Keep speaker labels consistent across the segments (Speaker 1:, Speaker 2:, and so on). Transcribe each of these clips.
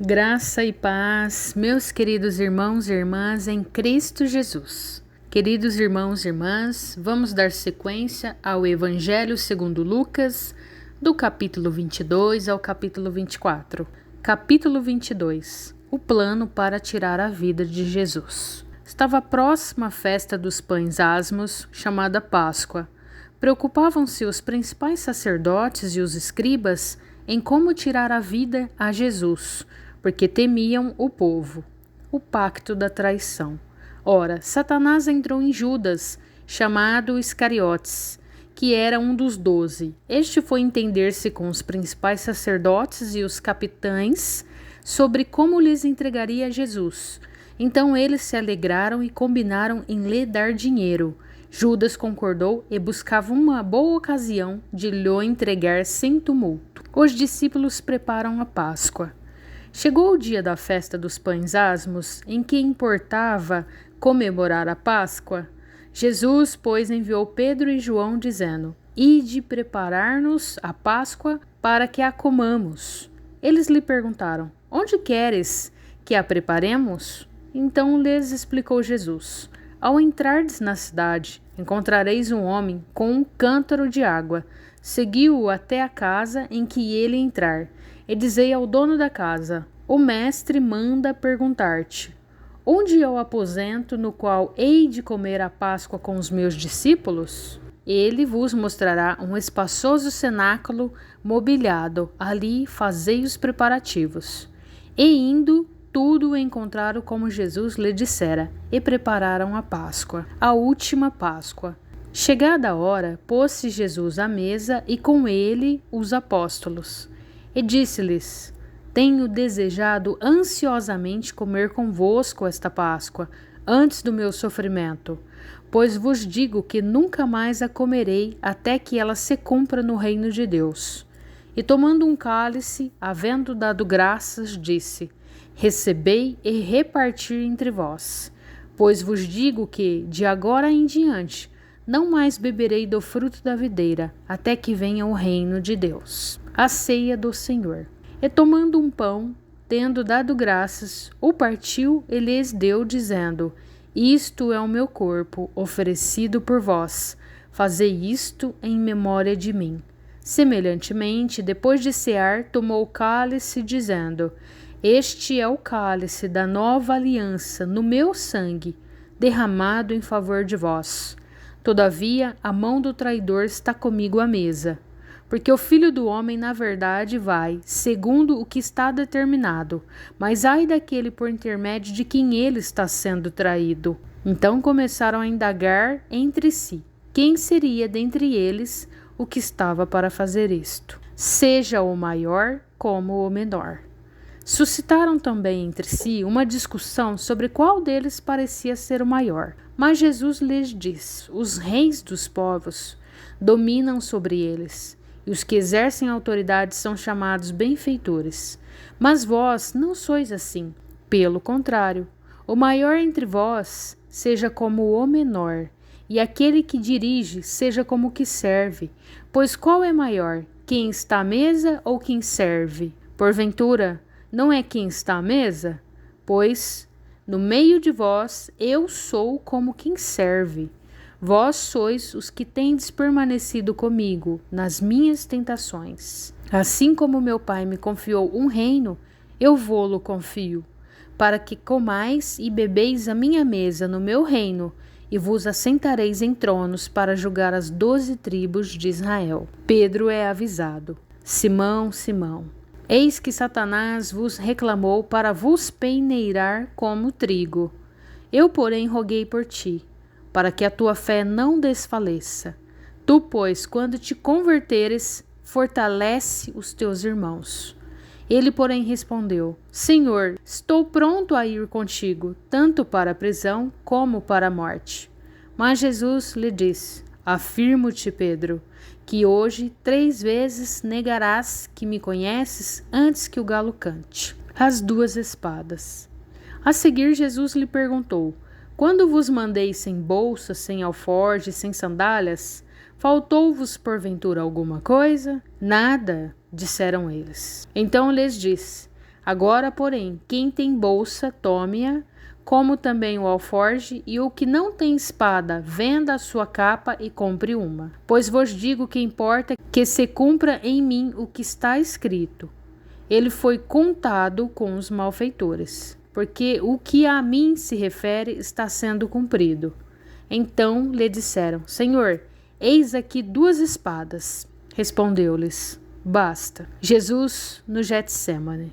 Speaker 1: Graça e paz, meus queridos irmãos e irmãs em Cristo Jesus. Queridos irmãos e irmãs, vamos dar sequência ao Evangelho segundo Lucas, do capítulo 22 ao capítulo 24. Capítulo 22. O plano para tirar a vida de Jesus. Estava próxima a festa dos pães asmos, chamada Páscoa. Preocupavam-se os principais sacerdotes e os escribas em como tirar a vida a Jesus, porque temiam o povo. O pacto da traição. Ora, Satanás entrou em Judas, chamado Iscariotes, que era um dos 12. Este foi entender-se com os principais sacerdotes e os capitães sobre como lhes entregaria a Jesus. Então eles se alegraram e combinaram em lhe dar dinheiro. Judas concordou e buscava uma boa ocasião de lhe entregar sem tumulto. Os discípulos preparam a Páscoa. Chegou o dia da festa dos pães asmos, em que importava comemorar a Páscoa. Jesus, pois, enviou Pedro e João, dizendo: Ide preparar-nos a Páscoa para que a comamos. Eles lhe perguntaram: Onde queres que a preparemos? Então lhes explicou Jesus: Ao entrardes na cidade, encontrareis um homem com um cântaro de água. Segui-o até a casa em que ele entrar, e dizei ao dono da casa: O mestre manda perguntar-te: Onde é o aposento no qual hei de comer a Páscoa com os meus discípulos? Ele vos mostrará um espaçoso cenáculo mobiliado. Ali fazei os preparativos. E indo, tudo encontraram como Jesus lhe dissera, e prepararam a Páscoa, a última Páscoa. Chegada a hora, pôs-se Jesus à mesa e com ele os apóstolos. E disse-lhes: Tenho desejado ansiosamente comer convosco esta Páscoa, antes do meu sofrimento, pois vos digo que nunca mais a comerei até que ela se cumpra no reino de Deus. E tomando um cálice, havendo dado graças, disse: Recebei e reparti entre vós, pois vos digo que, de agora em diante, não mais beberei do fruto da videira, até que venha o reino de Deus. A ceia do Senhor. E tomando um pão, tendo dado graças, o partiu e lhes deu, dizendo: Isto é o meu corpo, oferecido por vós. Fazei isto em memória de mim. Semelhantemente, depois de cear, tomou o cálice, dizendo: Este é o cálice da nova aliança no meu sangue, derramado em favor de vós. Todavia, a mão do traidor está comigo à mesa. Porque o Filho do Homem, na verdade, vai, segundo o que está determinado, mas ai daquele por intermédio de quem ele está sendo traído. Então começaram a indagar entre si, quem seria dentre eles o que estava para fazer isto. Seja o maior como o menor. Suscitaram também entre si uma discussão sobre qual deles parecia ser o maior. Mas Jesus lhes disse: Os reis dos povos dominam sobre eles, e os que exercem autoridade são chamados benfeitores. Mas vós não sois assim. Pelo contrário, o maior entre vós seja como o menor, e aquele que dirige seja como o que serve. Pois qual é maior, quem está à mesa ou quem serve? Porventura, não é quem está à mesa? Pois, no meio de vós, eu sou como quem serve. Vós sois os que tendes permanecido comigo nas minhas tentações. Assim como meu Pai me confiou um reino, eu vô-lo confio, para que comais e bebeis a minha mesa no meu reino, e vos assentareis em tronos para julgar as 12 tribos de Israel. Pedro é avisado. Simão, Simão, eis que Satanás vos reclamou para vos peneirar como trigo. Eu, porém, roguei por ti, para que a tua fé não desfaleça. Tu, pois, quando te converteres, fortalece os teus irmãos. Ele, porém, respondeu: Senhor, estou pronto a ir contigo, tanto para a prisão como para a morte. Mas Jesus lhe disse: Afirmo-te, Pedro, que hoje 3 vezes negarás que me conheces antes que o galo cante. As 2 espadas. A seguir, Jesus lhe perguntou: Quando vos mandei sem bolsa, sem alforje, sem sandálias, faltou-vos porventura alguma coisa? Nada, disseram eles. Então lhes disse: Agora, porém, quem tem bolsa, tome-a, como também o alforje, e o que não tem espada, venda a sua capa e compre uma. Pois vos digo que importa que se cumpra em mim o que está escrito. Ele foi contado com os malfeitores, porque o que a mim se refere está sendo cumprido. Então lhe disseram: Senhor, eis aqui 2 espadas. Respondeu-lhes: Basta. Jesus no Getsêmane.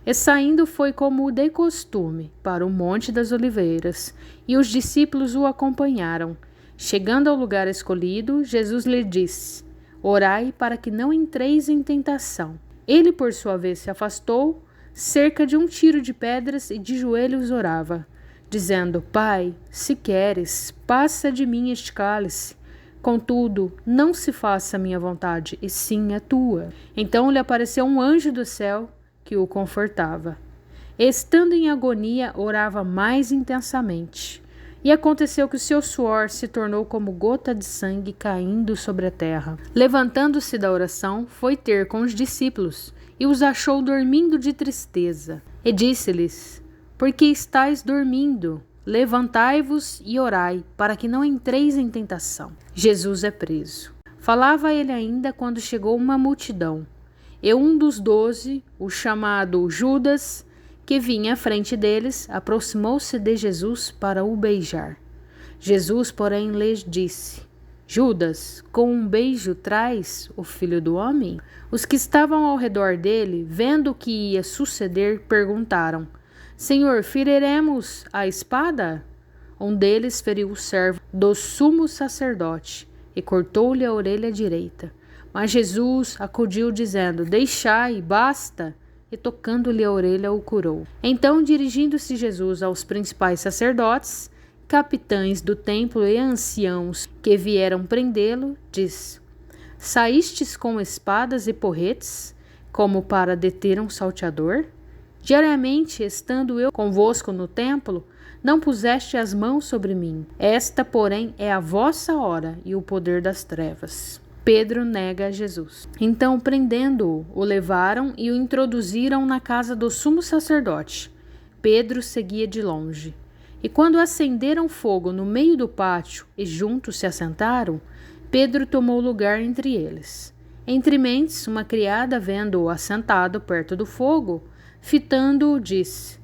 Speaker 1: E saindo foi como de costume para o Monte das Oliveiras, e os discípulos o acompanharam. Chegando ao lugar escolhido, Jesus lhe disse: Orai para que não entreis em tentação. Ele, por sua vez, se afastou, cerca de um tiro de pedras, e de joelhos orava, dizendo: Pai, se queres, passa de mim este cálice. Contudo, não se faça a minha vontade, e sim a tua. Então lhe apareceu um anjo do céu que o confortava. Estando em agonia, orava mais intensamente. E aconteceu que o seu suor se tornou como gota de sangue caindo sobre a terra. Levantando-se da oração, foi ter com os discípulos, e os achou dormindo de tristeza. E disse-lhes: Por que estáis dormindo? Levantai-vos e orai, para que não entreis em tentação. Jesus é preso. Falava ele ainda quando chegou uma multidão. E um dos 12, o chamado Judas, que vinha à frente deles, aproximou-se de Jesus para o beijar. Jesus, porém, lhes disse: Judas, com um beijo traz o Filho do Homem? Os que estavam ao redor dele, vendo o que ia suceder, perguntaram: Senhor, feriremos a espada? Um deles feriu o servo do sumo sacerdote e cortou-lhe a orelha direita. Mas Jesus acudiu dizendo: Deixai, basta! E tocando-lhe a orelha o curou. Então, dirigindo-se Jesus aos principais sacerdotes, capitães do templo e anciãos que vieram prendê-lo, diz: Saístes com espadas e porretes, como para deter um salteador? Diariamente, estando eu convosco no templo, não puseste as mãos sobre mim. Esta, porém, é a vossa hora e o poder das trevas. Pedro nega a Jesus. Então, prendendo-o, o levaram e o introduziram na casa do sumo sacerdote. Pedro seguia de longe. E quando acenderam fogo no meio do pátio e juntos se assentaram, Pedro tomou lugar entre eles. Entre mentes, uma criada, vendo-o assentado perto do fogo, fitando-o, disse: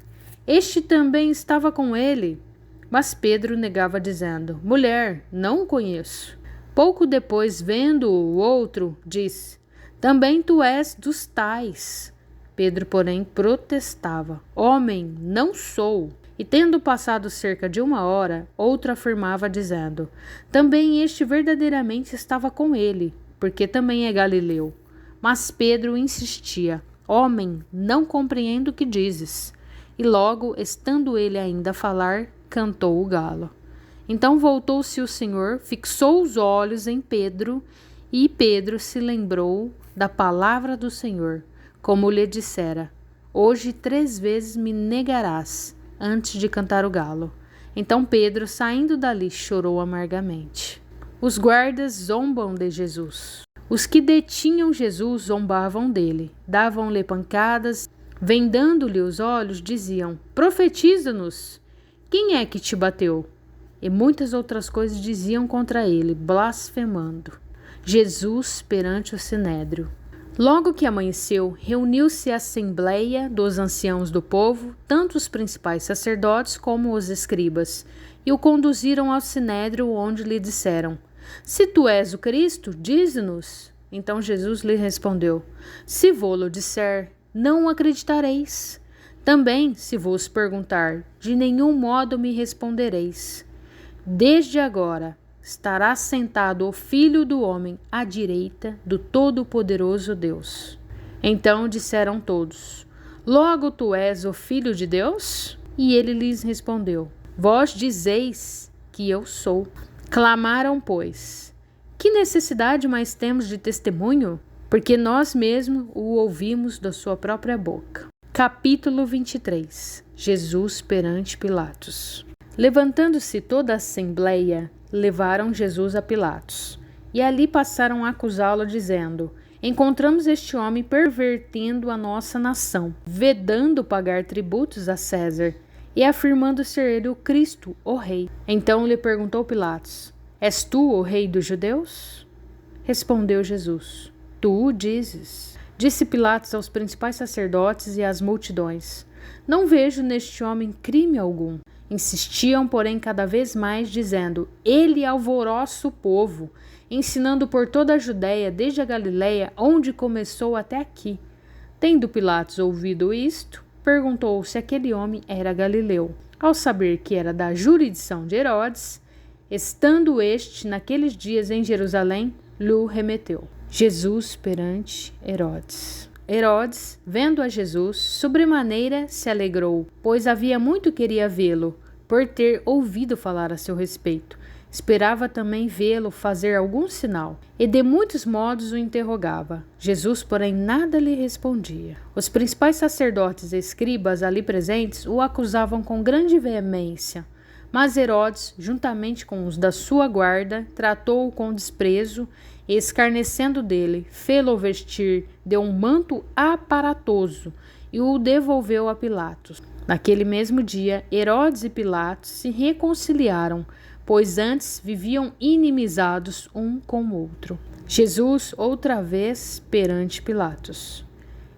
Speaker 1: Este também estava com ele. Mas Pedro negava, dizendo: Mulher, não o conheço. Pouco depois, vendo-o o outro, disse: Também tu és dos tais. Pedro, porém, protestava: Homem, não sou. E tendo passado cerca de 1 hora, outro afirmava, dizendo: Também este verdadeiramente estava com ele, porque também é galileu. Mas Pedro insistia: Homem, não compreendo o que dizes. E logo, estando ele ainda a falar, cantou o galo. Então voltou-se o Senhor, fixou os olhos em Pedro, e Pedro se lembrou da palavra do Senhor, como lhe dissera: Hoje 3 vezes me negarás, antes de cantar o galo. Então Pedro, saindo dali, chorou amargamente. Os guardas zombam de Jesus. Os que detinham Jesus zombavam dele, davam-lhe pancadas, vendando-lhe os olhos, diziam: Profetiza-nos! Quem é que te bateu? E muitas outras coisas diziam contra ele, blasfemando. Jesus perante o sinédrio. Logo que amanheceu, reuniu-se a assembleia dos anciãos do povo, tanto os principais sacerdotes como os escribas, e o conduziram ao sinédrio, onde lhe disseram: Se tu és o Cristo, dize-nos. Então Jesus lhe respondeu: Se vô-lo disser, não acreditareis. Também, se vos perguntar, de nenhum modo me respondereis. Desde agora estará sentado o Filho do Homem à direita do Todo-Poderoso Deus. Então disseram todos: Logo tu és o Filho de Deus? E ele lhes respondeu: Vós dizeis que eu sou. Clamaram, pois: Que necessidade mais temos de testemunho? Porque nós mesmos o ouvimos da sua própria boca. Capítulo 23. Jesus perante Pilatos. Levantando-se toda a assembleia, levaram Jesus a Pilatos. E ali passaram a acusá-lo, dizendo: encontramos este homem pervertendo a nossa nação, vedando pagar tributos a César e afirmando ser ele o Cristo, o rei. Então lhe perguntou Pilatos: És tu o rei dos judeus? Respondeu Jesus: Tu o dizes. Disse Pilatos aos principais sacerdotes e às multidões: Não vejo neste homem crime algum. Insistiam, porém, cada vez mais, dizendo: Ele alvoroça o povo, ensinando por toda a Judéia, desde a Galiléia, onde começou até aqui. Tendo Pilatos ouvido isto, perguntou se aquele homem era galileu. Ao saber que era da jurisdição de Herodes, estando este naqueles dias em Jerusalém, lhe remeteu. Jesus perante Herodes. Herodes, vendo a Jesus, sobremaneira se alegrou, pois havia muito queria vê-lo, por ter ouvido falar a seu respeito. Esperava também vê-lo fazer algum sinal, e de muitos modos o interrogava. Jesus, porém, nada lhe respondia. Os principais sacerdotes e escribas ali presentes o acusavam com grande veemência. Mas Herodes, juntamente com os da sua guarda, tratou-o com desprezo e, escarnecendo dele, fê-lo vestir de um manto aparatoso e o devolveu a Pilatos. Naquele mesmo dia, Herodes e Pilatos se reconciliaram, pois antes viviam inimizados um com o outro. Jesus, outra vez, perante Pilatos.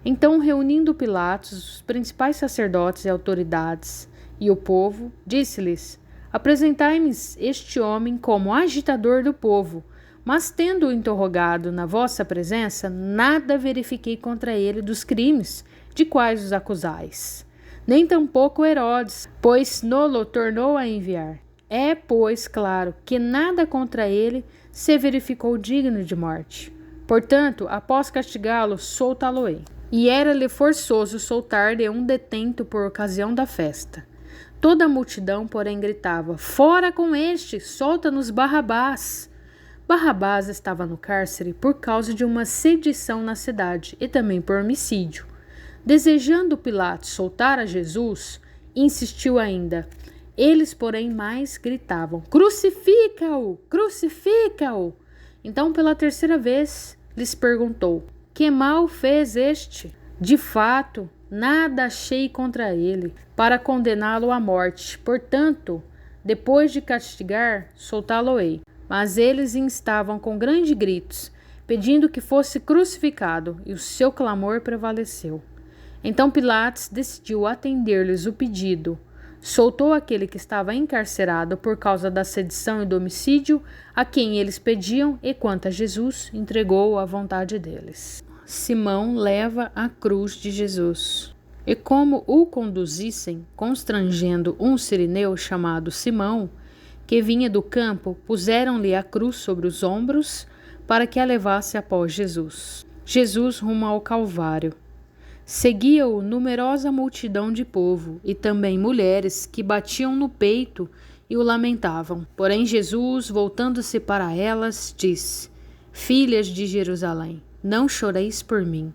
Speaker 1: Então, reunindo Pilatos, os principais sacerdotes e autoridades e o povo, disse-lhes: Apresentai-me este homem como agitador do povo, mas tendo-o interrogado na vossa presença, nada verifiquei contra ele dos crimes de quais os acusais. Nem tampouco Herodes, pois nolo tornou a enviar. É, pois, claro que nada contra ele se verificou digno de morte. Portanto, após castigá-lo, soltá-lo-ei. E era-lhe forçoso soltar-lhe um detento por ocasião da festa. Toda a multidão, porém, gritava: Fora com este, solta-nos Barrabás! Barrabás estava no cárcere por causa de uma sedição na cidade e também por homicídio. Desejando Pilatos soltar a Jesus, insistiu ainda. Eles, porém, mais gritavam: Crucifica-o! Crucifica-o! Então, pela terceira vez, lhes perguntou: Que mal fez este? De fato, nada achei contra ele, para condená-lo à morte. Portanto, depois de castigar, soltá-lo-ei. Mas eles instavam com grandes gritos, pedindo que fosse crucificado, e o seu clamor prevaleceu. Então Pilatos decidiu atender-lhes o pedido. Soltou aquele que estava encarcerado por causa da sedição e do homicídio, a quem eles pediam, e quanto a Jesus, entregou-o à vontade deles. Simão leva a cruz de Jesus. E como o conduzissem, constrangendo um sirineu chamado Simão, que vinha do campo, puseram-lhe a cruz sobre os ombros, para que a levasse após Jesus. Jesus rumo ao Calvário. Seguia-o numerosa multidão de povo, e também mulheres que batiam no peito e o lamentavam. Porém Jesus, voltando-se para elas, disse: Filhas de Jerusalém, não choreis por mim.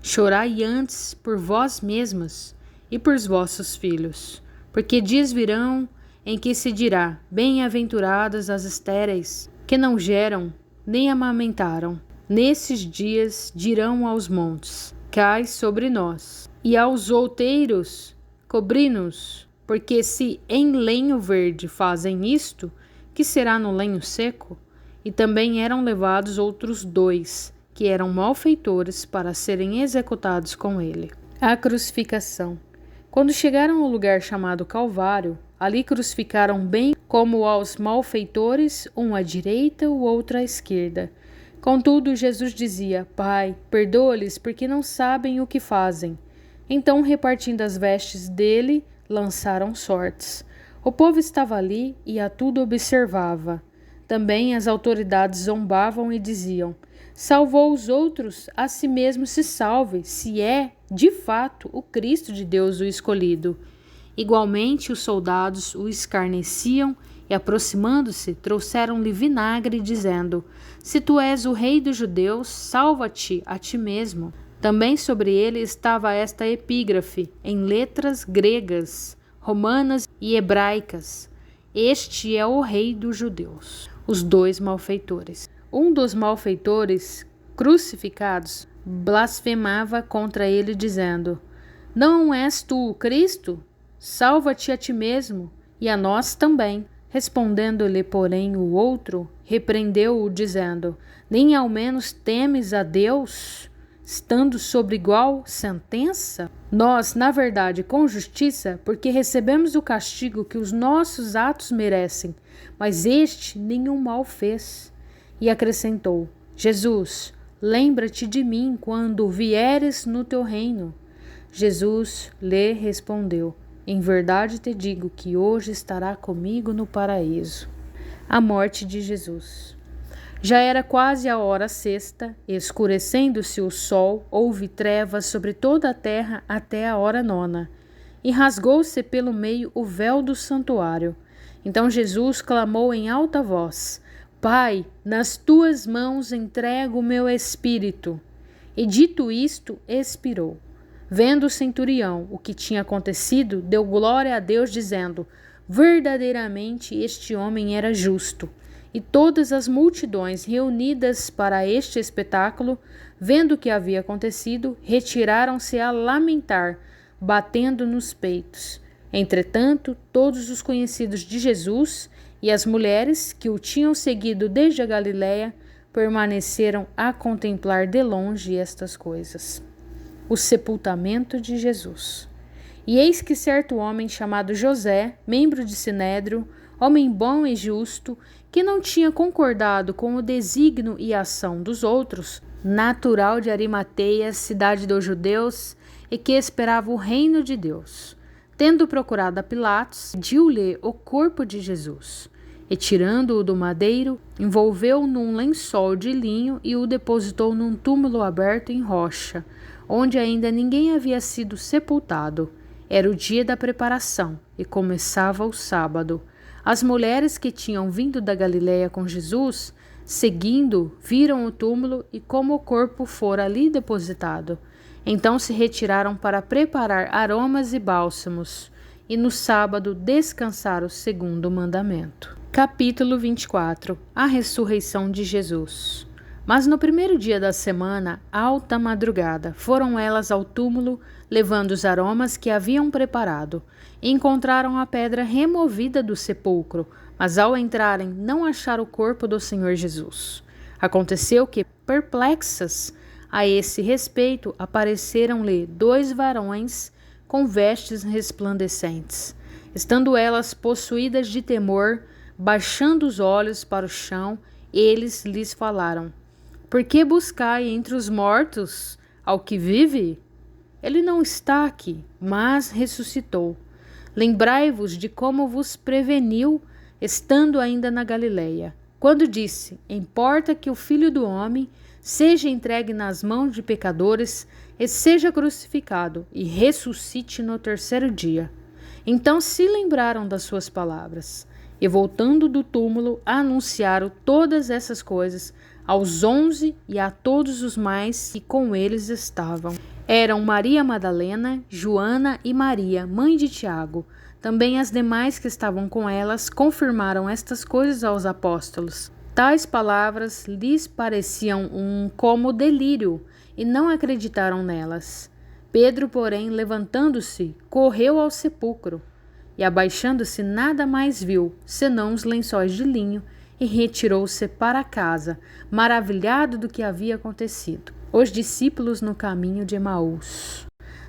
Speaker 1: Chorai antes por vós mesmas e por vossos filhos, porque dias virão em que se dirá: Bem-aventuradas as estéreis, que não geram, nem amamentaram. Nesses dias dirão aos montes: Cai sobre nós, e aos outeiros: Cobri-nos, porque se em lenho verde fazem isto, que será no lenho seco? E também eram levados outros 2, que eram malfeitores, para serem executados com ele. A crucificação. Quando chegaram ao lugar chamado Calvário, ali crucificaram bem como aos malfeitores, um à direita, o outro à esquerda. Contudo, Jesus dizia: Pai, perdoa-lhes, porque não sabem o que fazem. Então, repartindo as vestes dele, lançaram sortes. O povo estava ali e a tudo observava. Também as autoridades zombavam e diziam: Salvou os outros, a si mesmo se salve, se é, de fato, o Cristo de Deus o escolhido. Igualmente, os soldados o escarneciam e, aproximando-se, trouxeram-lhe vinagre, dizendo: Se tu és o rei dos judeus, salva-te a ti mesmo. Também sobre ele estava esta epígrafe, em letras gregas, romanas e hebraicas: Este é o rei dos judeus. Os 2 malfeitores. Um dos malfeitores, crucificados, blasfemava contra ele, dizendo: Não és tu o Cristo? Salva-te a ti mesmo e a nós também. Respondendo-lhe, porém, o outro, repreendeu-o, dizendo: Nem ao menos temes a Deus, estando sobre igual sentença? Nós, na verdade, com justiça, porque recebemos o castigo que os nossos atos merecem, mas este nenhum mal fez. E acrescentou: Jesus, lembra-te de mim quando vieres no teu reino. Jesus lhe respondeu: Em verdade te digo que hoje estará comigo no paraíso. A morte de Jesus. Já era quase a hora sexta, escurecendo-se o sol, houve trevas sobre toda a terra até a hora nona, e rasgou-se pelo meio o véu do santuário. Então Jesus clamou em alta voz: Pai, nas tuas mãos entrego o meu espírito. E dito isto, expirou. Vendo o centurião o que tinha acontecido, deu glória a Deus, dizendo: Verdadeiramente este homem era justo. E todas as multidões reunidas para este espetáculo, vendo o que havia acontecido, retiraram-se a lamentar, batendo nos peitos. Entretanto, todos os conhecidos de Jesus e as mulheres que o tinham seguido desde a Galiléia permaneceram a contemplar de longe estas coisas. O sepultamento de Jesus. E eis que certo homem chamado José, membro de Sinédrio, homem bom e justo, que não tinha concordado com o desígnio e ação dos outros, natural de Arimateia, cidade dos judeus, e que esperava o reino de Deus, tendo procurado a Pilatos, pediu-lhe o corpo de Jesus, e tirando-o do madeiro, envolveu-o num lençol de linho e o depositou num túmulo aberto em rocha, onde ainda ninguém havia sido sepultado. Era o dia da preparação, e começava o sábado. As mulheres que tinham vindo da Galiléia com Jesus, seguindo, viram o túmulo e como o corpo fora ali depositado. Então se retiraram para preparar aromas e bálsamos, e no sábado descansaram segundo o mandamento. Capítulo 24. A ressurreição de Jesus. Mas no primeiro dia da semana, alta madrugada, foram elas ao túmulo, levando os aromas que haviam preparado. E encontraram a pedra removida do sepulcro, mas ao entrarem não acharam o corpo do Senhor Jesus. Aconteceu que, perplexas a esse respeito, apareceram-lhe 2 varões com vestes resplandecentes. Estando elas possuídas de temor, baixando os olhos para o chão, eles lhes falaram: Por que buscai entre os mortos ao que vive? Ele não está aqui, mas ressuscitou. Lembrai-vos de como vos preveniu, estando ainda na Galiléia, quando disse: Importa que o Filho do Homem seja entregue nas mãos de pecadores e seja crucificado e ressuscite no terceiro dia. Então se lembraram das suas palavras, e voltando do túmulo, anunciaram todas essas coisas aos 11 e a todos os mais que com eles estavam. Eram Maria Madalena, Joana e Maria, mãe de Tiago. Também as demais que estavam com elas confirmaram estas coisas aos apóstolos. Tais palavras lhes pareciam como delírio, e não acreditaram nelas. Pedro, porém, levantando-se, correu ao sepulcro, e abaixando-se nada mais viu, senão os lençóis de linho, e retirou-se para casa, maravilhado do que havia acontecido. Os discípulos no caminho de Emaús.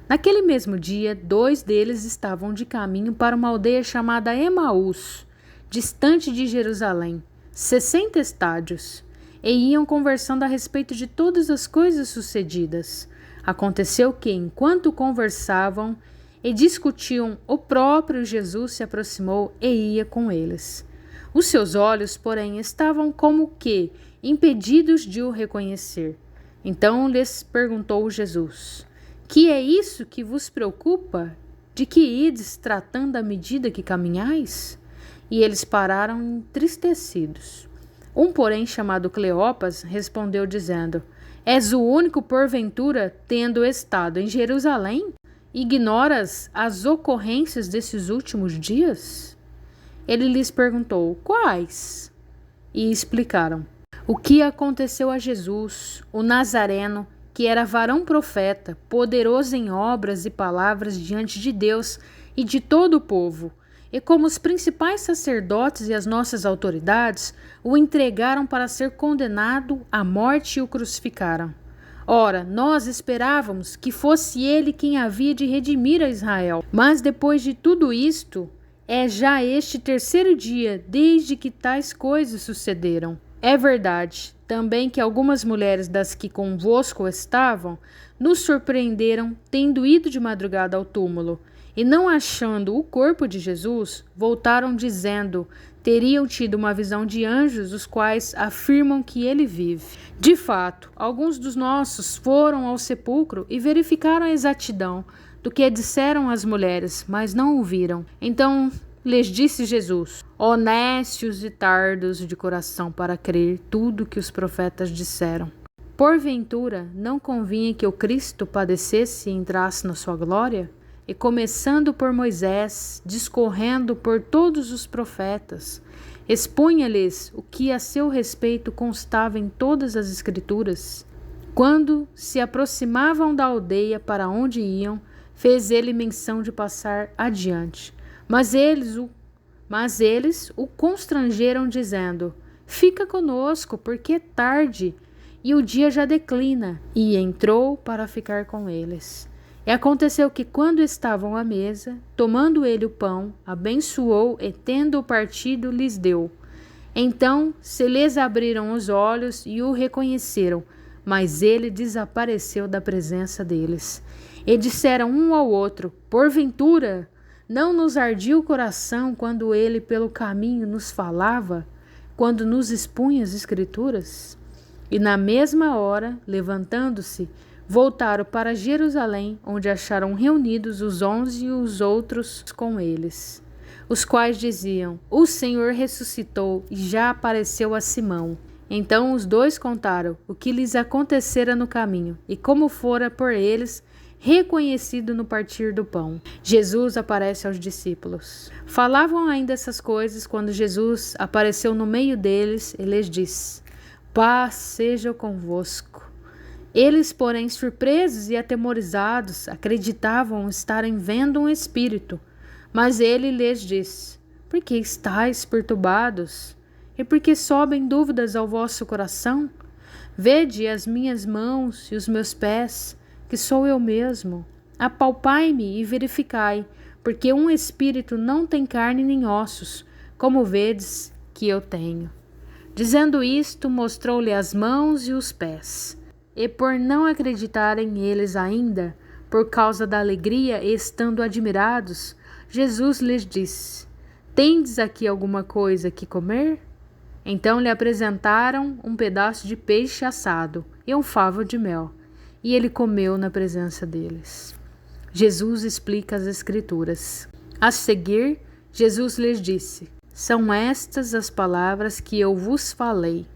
Speaker 1: Naquele mesmo dia, 2 deles estavam de caminho para uma aldeia chamada Emaús, distante de Jerusalém, 60 estádios, e iam conversando a respeito de todas as coisas sucedidas. Aconteceu que, enquanto conversavam e discutiam, o próprio Jesus se aproximou e ia com eles. Os seus olhos, porém, estavam como que impedidos de o reconhecer. Então lhes perguntou Jesus: Que é isso que vos preocupa? De que ides tratando à medida que caminhais? E eles pararam entristecidos. Um, porém, chamado Cleopas, respondeu dizendo: És o único, porventura, tendo estado em Jerusalém? Ignoras as ocorrências desses últimos dias? Ele lhes perguntou: Quais? E explicaram: O que aconteceu a Jesus, o Nazareno, que era varão profeta, poderoso em obras e palavras diante de Deus e de todo o povo, e como os principais sacerdotes e as nossas autoridades o entregaram para ser condenado à morte e o crucificaram. Ora, nós esperávamos que fosse ele quem havia de redimir a Israel. Mas depois de tudo isto, é já este terceiro dia desde que tais coisas sucederam. É verdade também que algumas mulheres das que convosco estavam nos surpreenderam, tendo ido de madrugada ao túmulo, e não achando o corpo de Jesus, voltaram dizendo: teriam tido uma visão de anjos, os quais afirmam que ele vive. De fato, alguns dos nossos foram ao sepulcro e verificaram a exatidão do que disseram as mulheres, mas não o viram. Então lhes disse Jesus: honestos e tardos de coração para crer tudo que os profetas disseram. Porventura, não convinha que o Cristo padecesse e entrasse na sua glória? E começando por Moisés, discorrendo por todos os profetas, expunha-lhes o que a seu respeito constava em todas as Escrituras. Quando se aproximavam da aldeia para onde iam, fez ele menção de passar adiante. Mas eles o constrangeram, dizendo: fica conosco, porque é tarde, e o dia já declina. E entrou para ficar com eles. E aconteceu que, quando estavam à mesa, tomando ele o pão, abençoou e, tendo-o partido, lhes deu. Então se lhes abriram os olhos e o reconheceram, mas ele desapareceu da presença deles. E disseram um ao outro: porventura, não nos ardia o coração quando ele pelo caminho nos falava, quando nos expunha as Escrituras? E na mesma hora, levantando-se, voltaram para Jerusalém, onde acharam reunidos os 11 e os outros com eles, os quais diziam: o Senhor ressuscitou e já apareceu a Simão. Então os dois contaram o que lhes acontecera no caminho e como fora por eles reconhecido no partir do pão. Jesus aparece aos discípulos. Falavam ainda essas coisas quando Jesus apareceu no meio deles e lhes disse: paz seja convosco. Eles, porém, surpresos e atemorizados, acreditavam estarem vendo um espírito. Mas ele lhes disse: por que estáis perturbados? E por que sobem dúvidas ao vosso coração? Vede as minhas mãos e os meus pés, que sou eu mesmo. Apalpai-me e verificai, porque um espírito não tem carne nem ossos, como vedes que eu tenho. Dizendo isto, mostrou-lhe as mãos e os pés. E por não acreditarem eles ainda, por causa da alegria e estando admirados, Jesus lhes disse: tendes aqui alguma coisa que comer? Então lhe apresentaram um pedaço de peixe assado e um favo de mel, e ele comeu na presença deles. Jesus explica as Escrituras. A seguir, Jesus lhes disse: são estas as palavras que eu vos falei,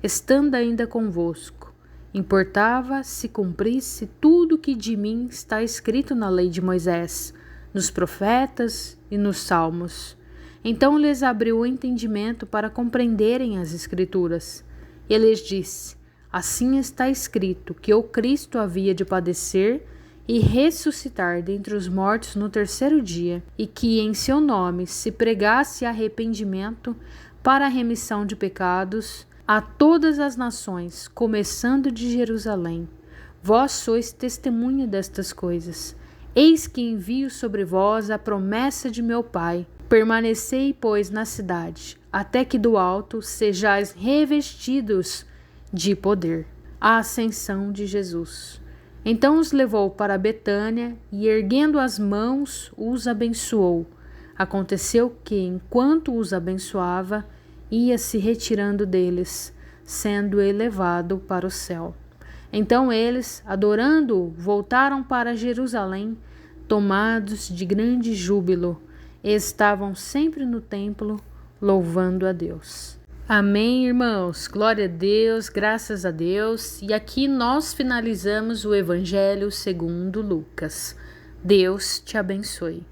Speaker 1: estando ainda convosco. Importava se cumprisse tudo que de mim está escrito na lei de Moisés, nos profetas e nos salmos. Então lhes abriu o entendimento para compreenderem as Escrituras. E lhes disse: assim está escrito que o Cristo havia de padecer e ressuscitar dentre os mortos no terceiro dia, e que em seu nome se pregasse arrependimento para a remissão de pecados a todas as nações, começando de Jerusalém. Vós sois testemunha destas coisas. Eis que envio sobre vós a promessa de meu Pai. Permanecei, pois, na cidade, até que do alto sejais revestidos de poder. A ascensão de Jesus. Então os levou para Betânia e, erguendo as mãos, os abençoou. Aconteceu que, enquanto os abençoava, ia se retirando deles, sendo elevado para o céu. Então eles, adorando-o, voltaram para Jerusalém, tomados de grande júbilo, e estavam sempre no templo, louvando a Deus. Amém, irmãos? Glória a Deus, graças a Deus. E aqui nós finalizamos o Evangelho segundo Lucas. Deus te abençoe.